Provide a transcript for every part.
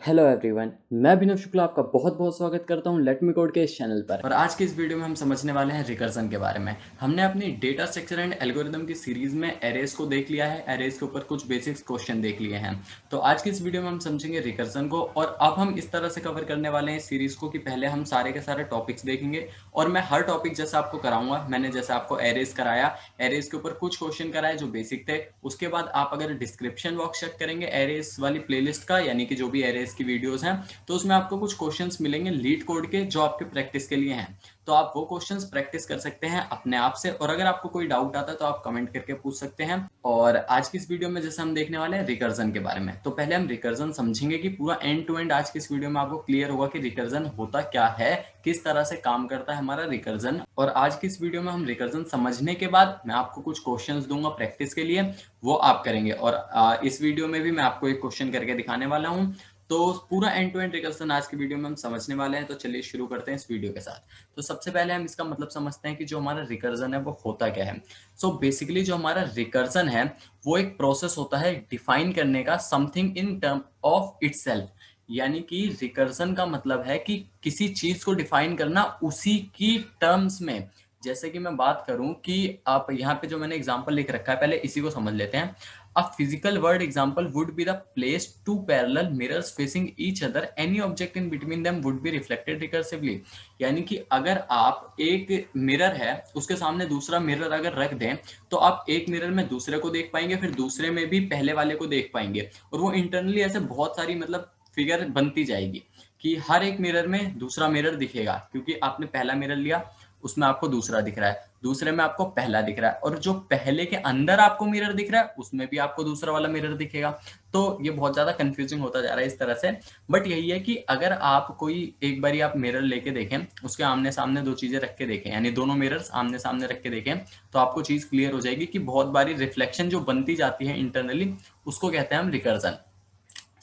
Hello everyone, मैं अभिनव शुक्ला आपका बहुत बहुत स्वागत करता हूं लेट मी कोड के इस चैनल पर। और आज की इस वीडियो में हम समझने वाले हैं रिकर्जन के बारे में। हमने अपनी डेटा स्ट्रक्चर एंड एल्गोरिथम की सीरीज में एरेज को देख लिया है, एरेज के ऊपर कुछ बेसिक्स क्वेश्चन देख लिए हैं। तो आज की इस वीडियो में हम समझेंगे रिकर्जन को, और अब हम इस तरह से कवर करने वाले हैं इस सीरीज को कि पहले हम सारे के सारे टॉपिक्स देखेंगे और मैं हर टॉपिक जैसा आपको कराऊंगा। मैंने जैसे आपको एरेज कराया, एरेज के ऊपर कुछ क्वेश्चन कराए जो बेसिक थे। उसके बाद आप अगर डिस्क्रिप्शन बॉक्स चेक करेंगे एरेज वाली प्लेलिस्ट का, यानी कि जो भी एरेज की वीडियोस हैं, तो उसमें आपको कुछ क्वेश्चंस मिलेंगे लीड कोड के जो आपके प्रैक्टिस के लिए हैं। तो आप वो क्वेश्चंस प्रैक्टिस कर सकते हैं अपने आप से, और अगर आपको कोई डाउट आता है तो आप कमेंट करके पूछ सकते हैं। और आज की इस वीडियो में जैसे हम देखने वाले हैं रिकर्जन के बारे में, तो पहले हम रिकर्जन समझेंगे कि पूरा एंड टू एंड आज की इस वीडियो में आपको क्लियर होगा कि रिकर्जन होता क्या है, किस तरह से काम करता है हमारा रिकर्जन। और आज की इस वीडियो में हम रिकर्जन समझने के बाद मैं आपको कुछ क्वेश्चंस दूंगा प्रैक्टिस के लिए, वो आप करेंगे। और इस वीडियो में भी मैं आपको एक क्वेश्चन करके दिखाने वाला हूं। तो पूरा एंड टू एंड रिकर्जन आज की वीडियो में हम समझने वाले हैं। तो चलिए शुरू करते हैं इस वीडियो के साथ। तो सबसे पहले हम इसका मतलब समझते हैं कि जो हमारा रिकर्जन है वो होता क्या है। सो बेसिकली जो हमारा रिकर्जन है वो एक प्रोसेस होता है डिफाइन करने का something in term of itself. यानी कि रिकर्जन का मतलब है कि किसी चीज को डिफाइन करना उसी की टर्म्स में। जैसे कि मैं बात करूं कि आप यहाँ पे जो मैंने एग्जांपल लिख रखा है, पहले इसी को समझ लेते हैं। A physical word example would be the place two parallel mirrors facing each other. Any object in between them would be reflected recursively. यानी कि अगर आप एक मिरर है उसके सामने दूसरा मिरर अगर रख दें तो आप एक मिरर में दूसरे को देख पाएंगे, फिर दूसरे में भी पहले वाले को देख पाएंगे, और वो इंटरनली ऐसे बहुत सारी मतलब फिगर बनती जाएगी कि हर एक मिरर में दूसरा मिरर दिखेगा, क्योंकि आपने पहला मिरर लिया उसमें आपको दूसरा दिख रहा है, दूसरे में आपको पहला दिख रहा है, और जो पहले के अंदर आपको मिरर दिख रहा है उसमें भी आपको दूसरा वाला मिरर दिखेगा। तो ये बहुत ज्यादा कंफ्यूजिंग होता जा रहा है इस तरह से। बट यही है कि अगर आप कोई एक बारी आप मिरर लेके देखें, उसके आमने सामने दो चीजें रख के देखें, यानी दोनों मिरर्स आमने सामने रख के देखें, तो आपको चीज क्लियर हो जाएगी कि बहुत बारी रिफ्लेक्शन जो बनती जाती है इंटरनली उसको कहते हैं हम रिकर्जन।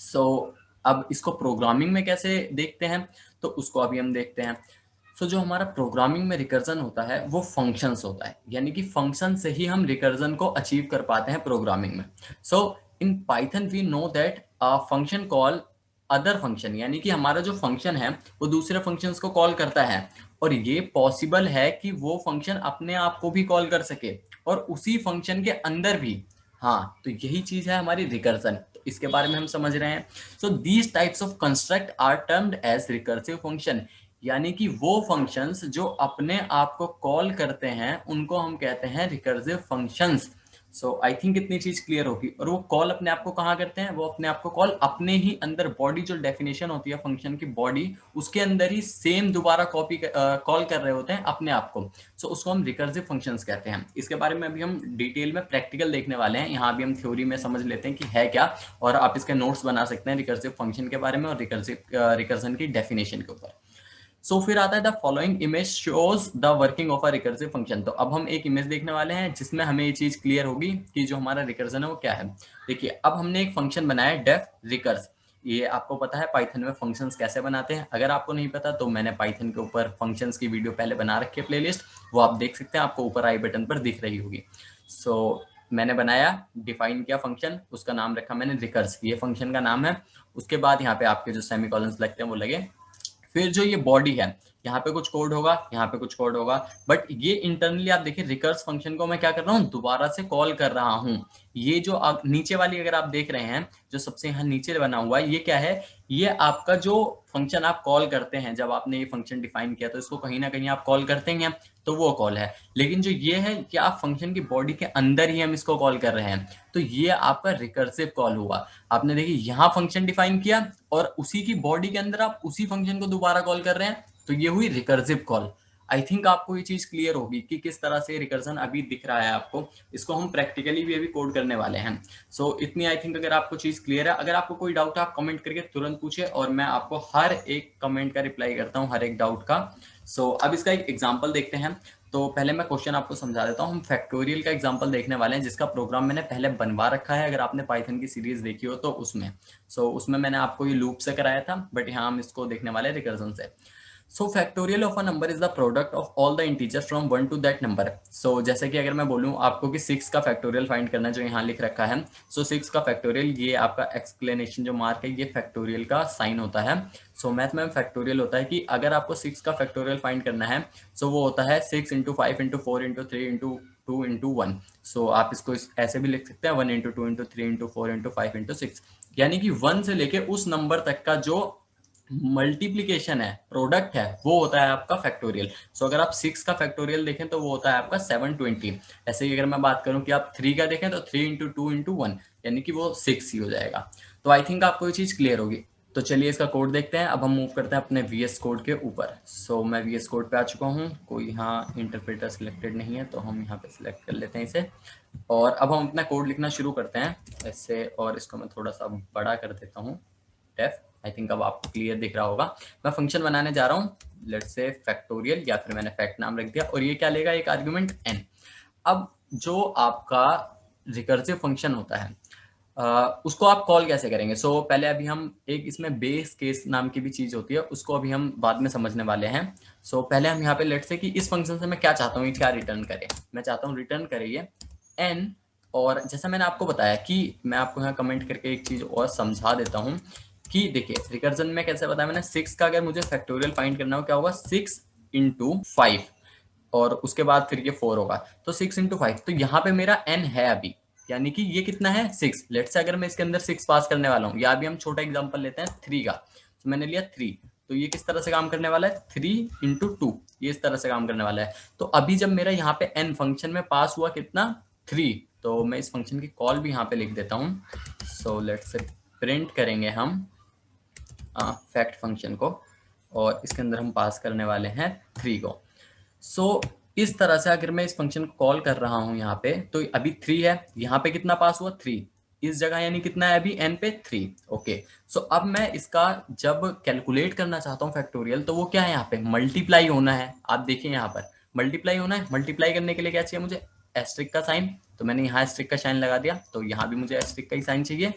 सो अब इसको प्रोग्रामिंग में कैसे देखते हैं, तो उसको अभी हम देखते हैं। जो हमारा प्रोग्रामिंग में रिकर्जन होता है वो फंक्शंस होता है, यानी कि फंक्शन से ही हम रिकर्जन को अचीव कर पाते हैं प्रोग्रामिंग में। So in Python we know that function call other function, यानी कि हमारा जो फंक्शन है वो दूसरे फंक्शंस को कॉल करता है, और ये पॉसिबल है कि वो फंक्शन अपने आप को भी कॉल कर सके और उसी फंक्शन के अंदर भी। हाँ, तो यही चीज है हमारी रिकर्जन। तो इसके बारे में हम समझ रहे हैं। So these types of construct are termed as recursive function, यानी कि वो फंक्शंस जो अपने आप को कॉल करते हैं उनको हम कहते हैं recursive functions. So I think इतनी चीज क्लियर होगी। और वो कॉल अपने आप को कहाँ करते हैं, वो अपने आप को कॉल अपने ही अंदर, बॉडी जो डेफिनेशन होती है फंक्शन की बॉडी, उसके अंदर ही सेम दोबारा कॉपी कॉल कर रहे होते हैं अपने आप को। सो उसको हम रिकर्सिव फंक्शंस कहते हैं। इसके बारे में अभी हम डिटेल में प्रैक्टिकल देखने वाले हैं। यहाँ भी हम थ्योरी में समझ लेते हैं कि है क्या, और आप इसके नोट्स बना सकते हैं रिकर्सिव फंक्शन के बारे में और रिकर्जन की डेफिनेशन के ऊपर। सो फिर आता है the following image shows the working of a recursive function. तो अब हम एक इमेज देखने वाले हैं जिसमें हमें ये चीज क्लियर होगी कि जो हमारा रिकर्जन है वो क्या है। देखिए, अब हमने एक फंक्शन बनाया डेफ रिकर्स। ये आपको पता है पाइथन में फंक्शंस कैसे बनाते हैं। अगर आपको नहीं पता तो मैंने पाइथन के ऊपर फंक्शंस की वीडियो पहले बना रखी है प्लेलिस्ट, वो आप देख सकते हैं, आपको ऊपर आई बटन पर दिख रही होगी। सो मैंने बनाया, डिफाइन किया फंक्शन, उसका नाम रखा मैंने रिकर्स, ये फंक्शन का नाम है। उसके बाद यहाँ पे आपके जो सेमीकोलंस लगते हैं वो लगे। फिर जो ये बॉडी है, यहाँ पे कुछ कोड होगा, यहाँ पे कुछ कोड होगा, बट ये इंटरनली आप देखिए रिकर्स फंक्शन को मैं क्या कर रहा हूँ, दोबारा से कॉल कर रहा हूँ। ये जो नीचे वाली अगर आप देख रहे हैं, जो सबसे यहाँ नीचे बना हुआ है, ये क्या है, ये आपका जो फंक्शन आप कॉल करते हैं जब आपने ये फंक्शन डिफाइन किया तो इसको कहीं ना कहीं आप कॉल करते हैं, तो वो कॉल है। लेकिन जो ये है कि आप फंक्शन की बॉडी के अंदर ही हम इसको कॉल कर रहे हैं, तो ये आपका रिकर्सिव कॉल हुआ। आपने देखिए यहाँ फंक्शन डिफाइन किया और उसी की बॉडी के अंदर आप उसी फंक्शन को दोबारा कॉल कर रहे हैं, तो ये हुई रिकर्सिव कॉल। आई थिंक आपको ये चीज क्लियर होगी कि किस तरह से रिकर्जन अभी दिख रहा है आपको। इसको हम प्रैक्टिकली भी अभी कोड करने वाले हैं। सो इतनी आई थिंक अगर आपको चीज क्लियर है। अगर आपको कोई डाउट है आप कमेंट करके तुरंत पूछे, और मैं आपको हर एक कमेंट का रिप्लाई करता हूँ, हर एक डाउट का। सो अब इसका एक एग्जाम्पल देखते हैं। तो पहले मैं क्वेश्चन आपको समझा देता हूँ। हम फैक्टोरियल का एग्जांपल देखने वाले हैं जिसका प्रोग्राम मैंने पहले बनवा रखा है, अगर आपने पाइथन की सीरीज देखी हो तो उसमें। उसमें मैंने आपको ये लूप से कराया था, बट यहाँ हम इसको देखने वाले हैं रिकर्जन से। So factorial of a number is the product of all the integers from 1 to that number. So जैसे कि अगर मैं बोलूँ आपको कि 6 का फैक्टोरियल फाइंड करना है, जो यहाँ लिख रखा है, सो 6 का फैक्टोरियल, ये आपका एक्सप्लेनेशन जो मार्क है, ये फैक्टोरियल का साइन होता है। सो मैथ में फैक्टोरियल होता है कि अगर आपको 6 का फैक्टोरियल फाइंड करना है, सो वो होता है 6 into 5 into 4 into 3 into 2 into 1। सो आप इसको ऐसे भी लिख सकते हैं, 1 into 2 into 3 into 4 into 5 into 6, यानी कि 1 से लेके उस नंबर तक का जो मल्टीप्लीकेशन है, प्रोडक्ट है, वो होता है आपका फैक्टोरियल। सो अगर आप 6 का फैक्टोरियल देखें तो वो होता है आपका 720। ऐसे ही अगर मैं बात करूं कि आप 3 का देखें तो 3 इंटू 2 इंटू 1, यानी कि वो 6 ही हो जाएगा। तो आई थिंक आपको ये चीज क्लियर होगी। तो चलिए इसका कोड देखते हैं। अब हम मूव करते हैं अपने VS कोड के ऊपर। सो मैं VS कोड पे आ चुका हूँ। कोई यहाँ इंटरप्रेटर सिलेक्टेड नहीं है, तो हम यहाँ पे सिलेक्ट कर लेते हैं इसे, और अब हम अपना कोड लिखना शुरू करते हैं ऐसे। और इसको मैं थोड़ा सा बड़ा कर देता हूँ, डेफ। आई थिंक अब आपको क्लियर दिख रहा होगा। मैं फंक्शन बनाने जा रहा हूँ, लेट्स से फैक्टोरियल, या फिर मैंने फैक्ट नाम रख दिया, और ये क्या लेगा, एक आर्गुमेंट n। अब जो आपका रिकर्सिव फंक्शन होता है, उसको आप कॉल कैसे करेंगे। सो पहले अभी हम एक इसमें बेस केस नाम की भी चीज होती है, उसको अभी हम बाद में समझने वाले हैं। सो पहले हम यहाँ पे लेट्स से कि इस फंक्शन से मैं क्या चाहता हूँ, ये क्या रिटर्न करे। मैं चाहता हूँ रिटर्न करे ये n। और जैसा मैंने आपको बताया कि मैं आपको यहाँ कमेंट करके एक चीज और समझा देता हूँ कि देखिए रिकर्जन में कैसे बताया मैंने, 6 का अगर मुझे फैक्टोरियल फाइंड करना हो, क्या होगा, 6 इंटू 5, और उसके बाद फिर ये 4 होगा, तो 6 इंटू 5। तो यहाँ पे मेरा n है अभी, यानी कि ये कितना है, 6। लेट्स से अगर मैं इसके अंदर 6 पास करने वाला हूँ, या अभी हम छोटा एग्जांपल लेते हैं 3 का। तो मैंने लिया 3, तो ये किस तरह से काम करने वाला है, 3 इंटू 2, ये इस तरह से काम करने वाला है। तो अभी जब मेरा यहाँ पे n फंक्शन में पास हुआ कितना, 3, तो मैं इस फंक्शन की कॉल भी यहाँ पे लिख देता हूँ। सो लेट्स से प्रिंट करेंगे हम फैक्ट फंक्शन को, और इसके अंदर हम पास करने वाले हैं 3 को। सो इस तरह से अगर मैं इस फंक्शन को कॉल कर रहा हूं यहाँ पे, तो अभी 3 है, यहाँ पे कितना पास हुआ, 3 इस जगह, यानी कितना है अभी n पे 3। ओके, सो अब मैं इसका जब कैलकुलेट करना चाहता हूँ फैक्टोरियल, तो वो क्या है, यहाँ पे मल्टीप्लाई होना है। आप देखिए यहाँ पर मल्टीप्लाई होना है। मल्टीप्लाई करने के लिए क्या चाहिए मुझे, एस्ट्रिक का साइन। तो मैंने यहाँ एस्ट्रिक का साइन लगा दिया, तो यहाँ भी मुझे एस्ट्रिक का ही साइन चाहिए।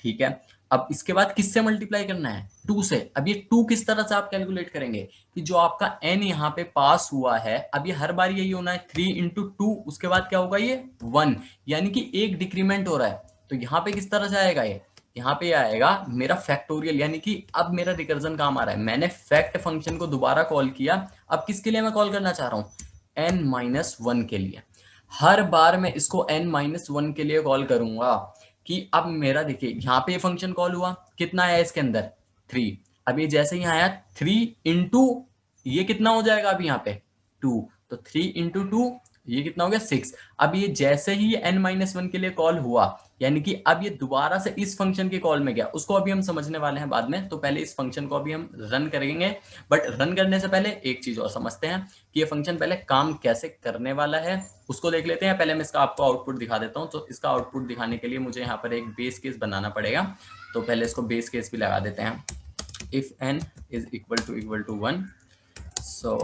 ठीक है, अब इसके बाद किससे मल्टीप्लाई करना है, 2 से। अब ये 2 किस तरह से आप कैलकुलेट करेंगे कि जो आपका n यहाँ पे पास हुआ है, अब ये हर बार यही होना है, 3 इंटू 2, उसके बाद क्या होगा, ये 1, यानी कि एक डिक्रीमेंट हो रहा है। तो यहाँ पे किस तरह से आएगा, ये यहाँ पे आएगा मेरा फैक्टोरियल, यानी कि अब मेरा रिकर्जन काम आ रहा है। मैंने फैक्ट फंक्शन को दोबारा कॉल किया, अब किसके लिए मैं कॉल करना चाह रहा हूँ, n-1 के लिए। हर बार मैं इसको n-1 के लिए कॉल करूंगा कि अब मेरा देखिए यहाँ पे ये फंक्शन कॉल हुआ, कितना है इसके अंदर, 3। अब ये जैसे ही आया 3 इंटू, ये कितना हो जाएगा अभी यहाँ पे 2, तो 3 इंटू 2, ये कितना हो गया 6। अब ये जैसे ही n-1 के लिए कॉल हुआ, यानी कि अब ये दोबारा से इस फंक्शन के कॉल में गया, उसको अभी हम समझने वाले हैं बाद में। तो पहले इस फंक्शन को अभी हम रन करेंगे, बट रन करने से पहले एक चीज और समझते हैं कि ये फंक्शन पहले काम कैसे करने वाला है, उसको देख लेते हैं। पहले मैं इसका आपको आउटपुट दिखा देता हूँ। तो इसका आउटपुट दिखाने के लिए मुझे यहाँ पर एक बेस केस बनाना पड़ेगा, तो पहले इसको बेस केस भी लगा देते हैं। If n is equal to 1, so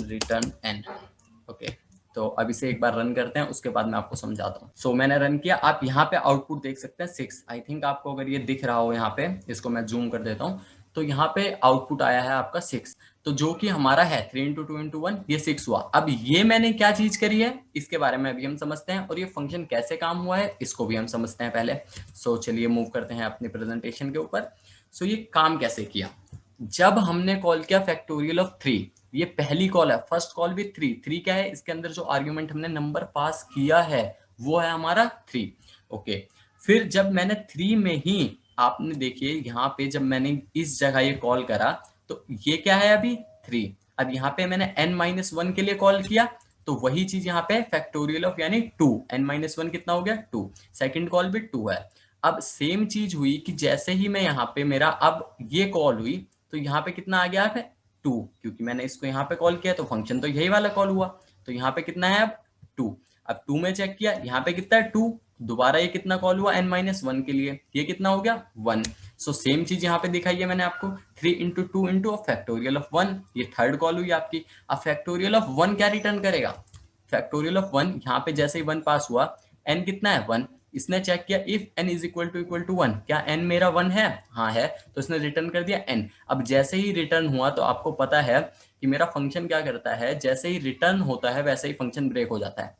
return n। Okay, तो अब इसे एक बार रन करते हैं, उसके बाद मैं आपको समझाता हूँ। सो मैंने रन किया, आप यहाँ पे आउटपुट देख सकते हैं 6। आई थिंक आपको अगर ये दिख रहा हो, यहाँ पे इसको मैं जूम कर देता हूँ, तो यहाँ पे आउटपुट आया है आपका 6, तो जो कि हमारा है 3 इंटू 2 इंटू 1, ये 6 हुआ। अब ये मैंने क्या चीज करी है, इसके बारे में अभी हम समझते हैं, और ये फंक्शन कैसे काम हुआ है इसको भी हम समझते हैं पहले। सो चलिए मूव करते हैं अपनी प्रेजेंटेशन के ऊपर। सो ये काम कैसे किया, जब हमने कॉल किया फैक्टोरियल ऑफ 3, ये पहली कॉल है, फर्स्ट कॉल भी 3 क्या है, इसके अंदर जो आर्ग्यूमेंट हमने नंबर पास किया है वो है हमारा 3। ओके, फिर जब मैंने 3 में ही, आपने देखिए यहाँ पे जब मैंने इस जगह ये कॉल करा, तो ये क्या है अभी 3। अब यहाँ पे मैंने n-1 के लिए कॉल किया, तो वही चीज यहाँ पे फैक्टोरियल ऑफ यानी 2, n-1 कितना हो गया 2, सेकंड कॉल भी 2 है। अब सेम चीज हुई कि जैसे ही मैं यहाँ पे मेरा अब ये कॉल हुई, तो यहाँ पे कितना आ गया है 2, क्योंकि मैंने इसको यहाँ पे कॉल किया, तो फंक्शन तो यही वाला कॉल हुआ। तो यहाँ पे कितना है अब 2। अब 2 में चेक किया, यहाँ पे कितना है 2, दोबारा ये कितना कॉल हुआ n-1 के लिए, ये कितना हो गया 1। सो सेम चीज यहाँ पे दिखाई है मैंने आपको, 3 इंटू 2 इंटू फैक्टोरियल ऑफ 1, ये थर्ड कॉल हुई आपकी। अब फैक्टोरियल ऑफ 1 क्या रिटर्न करेगा, फैक्टोरियल ऑफ 1 यहाँ पे जैसे ही 1 पास हुआ, n कितना है 1, इसने चेक किया if n is equal to 1, क्या n मेरा 1 है? हाँ है, तो इसने रिटर्न कर दिया n। अब जैसे ही रिटर्न हुआ तो आपको पता है कि मेरा फंक्शन क्या करता है, जैसे ही रिटर्न होता है वैसे ही फंक्शन ब्रेक हो जाता है।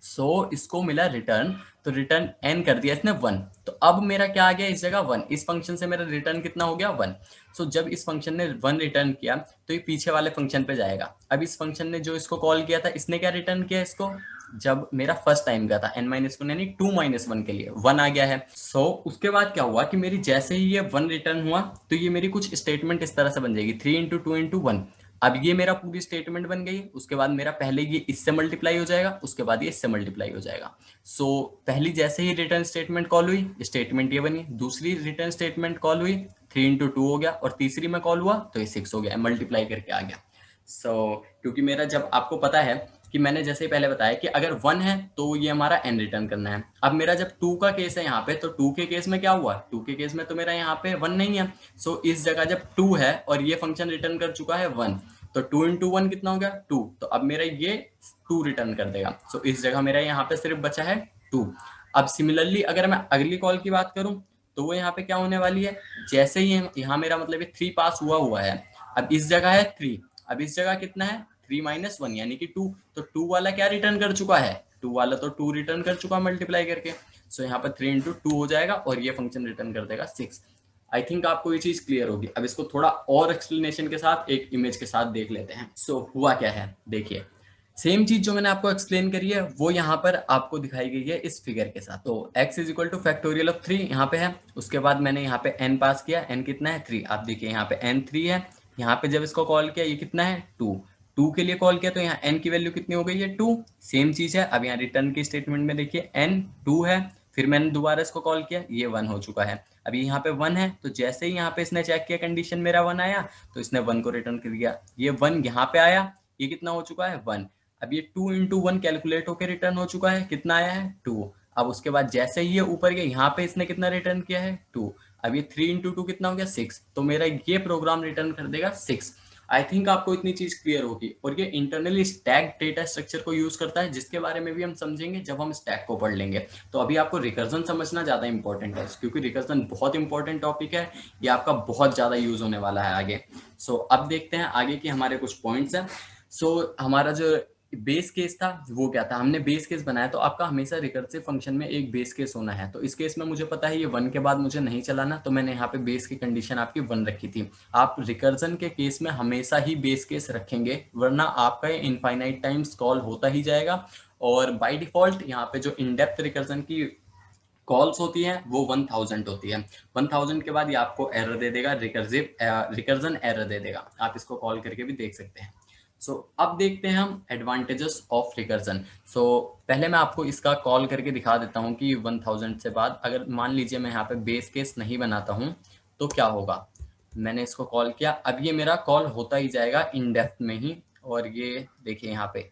सो इसको मिला रिटर्न, तो रिटर्न n कर दिया इसने 1। तो अब मेरा क्या आ गया इस जगह 1, इस फंक्शन से मेरा रिटर्न कितना हो गया 1। सो जब इस फंक्शन ने 1 रिटर्न किया तो ये पीछे वाले फंक्शन पे जाएगा। अब इस फंक्शन ने जो इसको कॉल किया था, इसने क्या रिटर्न किया इसको, जब मेरा फर्स्ट टाइम गया था n-1 यानी 2-1 के लिए 1 आ गया है। सो उसके बाद क्या हुआ कि मेरी जैसे ही ये 1 रिटर्न हुआ तो ये मेरी कुछ स्टेटमेंट इस तरह से बन जाएगी 3 इंटू 2 इंटू 1। अब ये मेरा पूरी स्टेटमेंट बन गई। उसके बाद मेरा पहले ये इससे मल्टीप्लाई हो जाएगा, उसके बाद ये इससे मल्टीप्लाई हो जाएगा। सो पहली जैसे ही रिटर्न स्टेटमेंट कॉल हुई, स्टेटमेंट ये बनी। दूसरी रिटर्न स्टेटमेंट कॉल हुई, 3 इंटू 2 हो गया, और तीसरी में कॉल हुआ तो ये 6 हो गया, मल्टीप्लाई करके आ गया। क्योंकि मेरा, जब आपको पता है कि मैंने जैसे ही पहले बताया कि अगर 1 है तो ये हमारा n रिटर्न करना है। अब मेरा जब 2 का केस है यहाँ पे, तो 2 के केस में क्या हुआ, 2 के केस में तो मेरा यहाँ पे 1 नहीं है। सो इस जगह जब 2 है और ये फंक्शन रिटर्न कर चुका है 1, तो 2 इंटू 1 कितना हो गया 2। तो अब मेरा ये 2 रिटर्न कर देगा। सो इस जगह मेरा यहाँ पे सिर्फ बचा है 2। अब सिमिलरली अगर मैं अगली कॉल की बात करूं तो वो यहाँ पे क्या होने वाली है, जैसे ही यहाँ मेरा मतलब 3 पास हुआ है, अब इस जगह है 3, अब इस जगह कितना है 3-1 यानी कि 2। तो 2 वाला क्या रिटर्न कर चुका है, 2 वाला तो 2 रिटर्न कर चुका मल्टीप्लाई करके। सो यहाँ पर 3 इंटू 2 हो जाएगा और ये फंक्शन रिटर्न कर देगा 6। आई थिंक आपको ये चीज क्लियर होगी। अब इसको थोड़ा और एक्सप्लेनेशन के साथ एक इमेज के साथ देख लेते हैं। सो हुआ क्या है, देखिए सेम चीज जो मैंने आपको एक्सप्लेन करी है वो यहाँ पर आपको दिखाई गई है इस फिगर के साथ। तो x is equal two factorial of 3 यहाँ पे है। उसके बाद मैंने यहाँ पे n पास किया, n कितना है 3। आप देखिए यहाँ पे n 3 है। यहाँ पे जब इसको कॉल किया ये कितना है 2, 2 के लिए कॉल किया तो यहाँ n की वैल्यू कितनी हो गई है 2। सेम चीज है। अब यहाँ रिटर्न की स्टेटमेंट में देखिए n 2 है, फिर मैंने दोबारा इसको कॉल किया, ये 1 हो चुका है। अभी यहाँ पे 1 है, तो जैसे ही यहाँ पे इसने चेक किया कंडीशन मेरा 1 आया तो इसने 1 को रिटर्न कर दिया। ये 1 यहाँ पे आया, ये कितना हो चुका है 1। अब ये 2 इंटू 1 कैलकुलेट होकर रिटर्न हो चुका है, कितना आया है 2। अब उसके बाद जैसे ही ये ऊपर गया यहाँ पे इसने कितना रिटर्न किया है 2। अब ये 3 इंटू 2 कितना हो गया 6। तो मेरा ये प्रोग्राम रिटर्न कर देगा 6। आई थिंक आपको इतनी चीज क्लियर होगी। और ये इंटरनली स्टैक डेटा स्ट्रक्चर को यूज करता है, जिसके बारे में भी हम समझेंगे जब हम स्टैक को पढ़ लेंगे। तो अभी आपको रिकर्जन समझना ज्यादा इंपॉर्टेंट है, क्योंकि रिकर्जन बहुत इंपॉर्टेंट टॉपिक है, ये आपका बहुत ज्यादा यूज होने वाला है आगे। सो अब देखते हैं आगे की हमारे कुछ पॉइंट्स हैं। हमारा जो बेस केस था वो क्या था, हमने बेस केस बनाया। तो आपका हमेशा रिकर्सिव फंक्शन में एक बेस केस होना है। तो इस केस में मुझे पता है ये 1 के बाद मुझे नहीं चलाना, तो मैंने यहाँ पे बेस की कंडीशन आपकी 1 रखी थी। आप रिकर्जन के केस में हमेशा ही बेस केस रखेंगे, वरना आपका ये इनफाइनाइट टाइम्स कॉल होता ही जाएगा। और बाय डिफॉल्ट यहाँ पे जो इन डेप्थ रिकर्जन की कॉल्स होती हैं वो 1000 होती है। 1000 के बाद ये आपको एरर दे देगा, रिकर्जन एरर दे देगा। आप इसको कॉल करके भी देख सकते हैं। अब देखते हैं हम एडवांटेजेस ऑफ रिकर्जन। पहले मैं आपको इसका कॉल करके दिखा देता हूं कि 1000 से बाद अगर मान लीजिए मैं यहाँ पे बेस केस नहीं बनाता हूं तो क्या होगा। मैंने इसको कॉल किया, अब ये मेरा कॉल होता ही जाएगा इन डेप्थ में ही। और ये देखिए यहाँ पे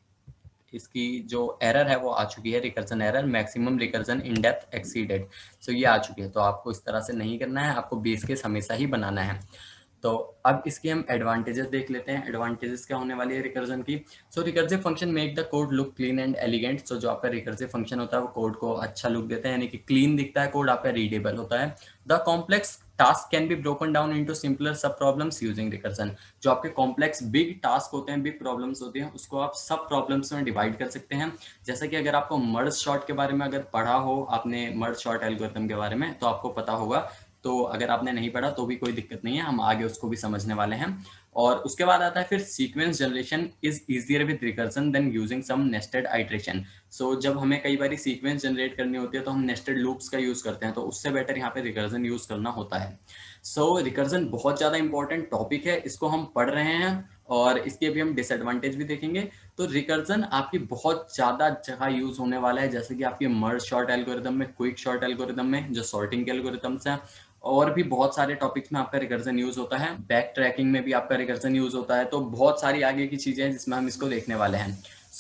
इसकी जो एरर है वो आ चुकी है, recursion error, maximum recursion in depth exceeded. ये आ चुकी है। तो आपको इस तरह से नहीं करना है, आपको बेस केस हमेशा ही बनाना है। तो अब इसके हम एडवांटेजेस देख लेते हैं। एडवांटेजेस क्या होने वाली है रिकर्जन की। Recursive function make the code look clean and elegant. जो आपका रिकर्सिव फंक्शन होता है वो कोड को अच्छा लुक देता है, यानी कि क्लीन दिखता है कोड, आपका रीडेबल होता है। The complex task can be broken down into simpler सब प्रॉब्लम्स यूजिंग रिकर्जन। जो आपके कॉम्प्लेक्स बिग टास्क होते हैं, बिग प्रॉब्लम्स होती हैं, उसको आप सब प्रॉब्लम्स में डिवाइड कर सकते हैं। जैसा कि अगर आपको मर्ज शॉर्ट के बारे में अगर पढ़ा हो आपने, मर्ज शॉर्ट एल्गोरिथम के बारे में, तो आपको पता होगा। तो अगर आपने नहीं पढ़ा तो भी कोई दिक्कत नहीं है, हम आगे उसको भी समझने वाले हैं। और उसके बाद आता है फिर sequence generation is easier with recursion than using some nested iteration. जब हमें कई बार सीक्वेंस जनरेट करनी होती है तो हम नेस्टेड लूप्स का यूज करते हैं, तो उससे बेटर यहाँ पे रिकर्जन यूज करना होता है। रिकर्जन बहुत ज्यादा इंपॉर्टेंट टॉपिक है, इसको हम पढ़ रहे हैं और इसके भी हम डिसएडवांटेज भी देखेंगे। तो रिकर्जन आपकी बहुत ज्यादा जगह यूज होने वाला है, जैसे कि आपके मर्ज शॉर्ट एल्गोरिथम में, क्विक शॉर्ट एल्गोरिथम में, जो सॉर्टिंग के एल्गोरिथम्स हैं, और भी बहुत सारे टॉपिक्स में आपका रिकर्जन यूज होता है। बैक ट्रैकिंग में भी आपका रिकर्जन यूज होता है। तो बहुत सारी आगे की चीजें हैं जिसमें हम इसको देखने वाले हैं।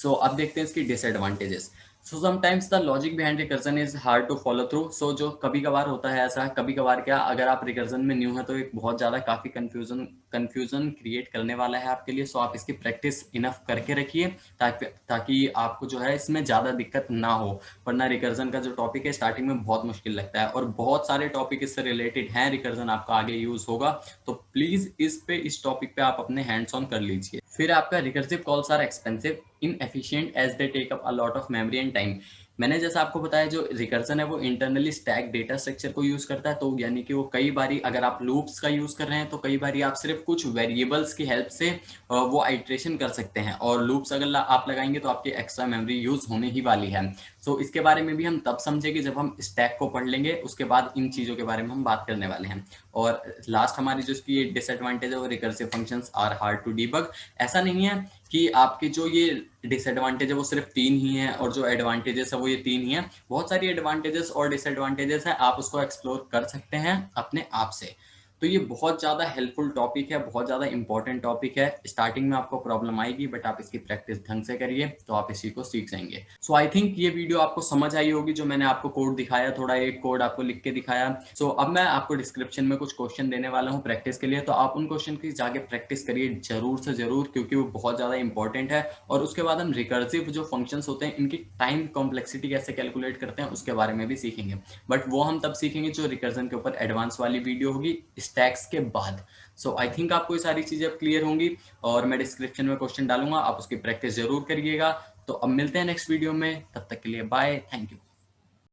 अब देखते हैं इसकी disadvantages. So sometimes the logic behind recursion is hard to follow through. So जो कभी कभार होता है ऐसा, कभी कभार क्या, अगर आप रिकर्जन में न्यू है तो एक बहुत ज़्यादा काफ़ी कंफ्यूजन क्रिएट करने वाला है आपके लिए। सो आप इसकी प्रैक्टिस इनफ करके रखिए ताकि आपको जो है इसमें ज़्यादा दिक्कत ना हो। वरना रिकर्जन का जो टॉपिक है स्टार्टिंग में बहुत मुश्किल लगता है, और बहुत सारे टॉपिक इससे रिलेटेड हैं, रिकर्जन आपका आगे यूज़ होगा। तो प्लीज़ इस टॉपिक पे आप अपने हैंड्स ऑन कर लीजिए। फिर आपका recursive calls are expensive, inefficient as they take up a lot of memory and time. मैंने जैसा आपको बताया, जो रिकर्जन है वो इंटरनली स्टैक डेटा स्ट्रक्चर को यूज करता है। तो यानी कि वो कई बारी, अगर आप लूप्स का यूज कर रहे हैं तो कई बारी आप सिर्फ कुछ वेरिएबल्स की हेल्प से वो आइट्रेशन कर सकते हैं, और लूप्स अगर आप लगाएंगे तो आपकी एक्स्ट्रा मेमोरी यूज होने ही वाली है। सो इसके बारे में भी हम तब समझेंगे जब हम स्टैक को पढ़ लेंगे, उसके बाद इन चीजों के बारे में हम बात करने वाले हैं। और लास्ट हमारी जो इसकी डिसएडवांटेज है वो recursive functions are hard to debug. ऐसा नहीं है कि आपके जो ये डिसएडवांटेज है वो सिर्फ 3 ही हैं और जो एडवांटेजेस है वो ये 3 ही हैं। बहुत सारी एडवांटेजेस और डिसएडवांटेजेस है, आप उसको एक्सप्लोर कर सकते हैं अपने आप से। तो ये बहुत ज़्यादा हेल्पफुल टॉपिक है, बहुत ज़्यादा इंपॉर्टेंट टॉपिक है। स्टार्टिंग में आपको प्रॉब्लम आएगी, बट आप इसकी प्रैक्टिस ढंग से करिए तो आप इसी को सीख जाएंगे। सो आई थिंक ये वीडियो आपको समझ आई होगी, जो मैंने आपको कोड दिखाया, थोड़ा एक कोड आपको लिख के दिखाया। सो अब मैं आपको डिस्क्रिप्शन में कुछ क्वेश्चन देने वाला हूँ प्रैक्टिस के लिए, तो आप उन क्वेश्चन की जाके प्रैक्टिस करिए जरूर से जरूर, क्योंकि वो बहुत ज़्यादा इंपॉर्टेंट है। और उसके बाद हम रिकर्सिव जो फंक्शंस होते हैं इनकी टाइम कॉम्प्लेक्सिटी कैसे कैलकुलेट करते हैं उसके बारे में भी सीखेंगे, बट वो हम तब सीखेंगे जो रिकर्जन के ऊपर एडवांस वाली वीडियो होगी स्टैक्स के बाद। सो आई थिंक आपको ये सारी चीजें अब क्लियर होंगी, और मैं डिस्क्रिप्शन में क्वेश्चन डालूंगा, आप उसकी प्रैक्टिस जरूर करिएगा। तो अब मिलते हैं नेक्स्ट वीडियो में, तब तक के लिए बाय, थैंक यू।